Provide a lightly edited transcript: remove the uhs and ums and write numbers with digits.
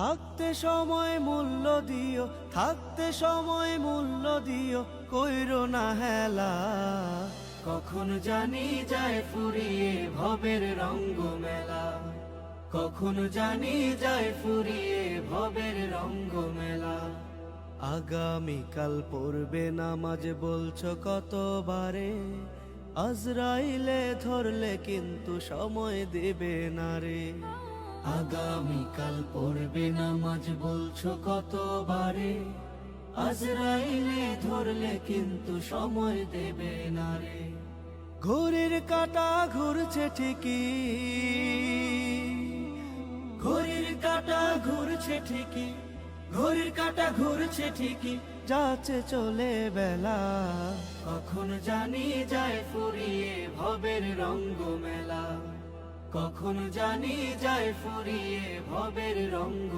থাকতে সময় মূল্য দিও, থাকতে সময় মূল্য দিও, কইরো না হেলা। কখন জানি যায় ফুরিয়ে ভবের রঙ্গ মেলা, কখন জানি যায় ফুরিয়ে ভবের রঙ্গ মেলা। আগামীকাল পড়বে নামাজ বলছো কতবারে, আজরাইলে ধরলে কিন্তু সময় দেবে না রে। আগামীকাল পড়বে নামাজ বলছো কতবারে, আজরাইলে ধরলে কিন্তু সময় দেবে না রে। ঘড়ির কাঁটা ঘুরছে ঠিকই, ঘড়ির কাঁটা ঘুরছে ঠিকই, ঘড়ির কাঁটা ঘুরছে ঠিকই, যাচ্ছে চলে বেলা। কখন জানি যায় ফুরিয়ে ভবের রঙ্গ মেলা, কখন জানি যায় ফুরিয়ে ভবের রঙ্গ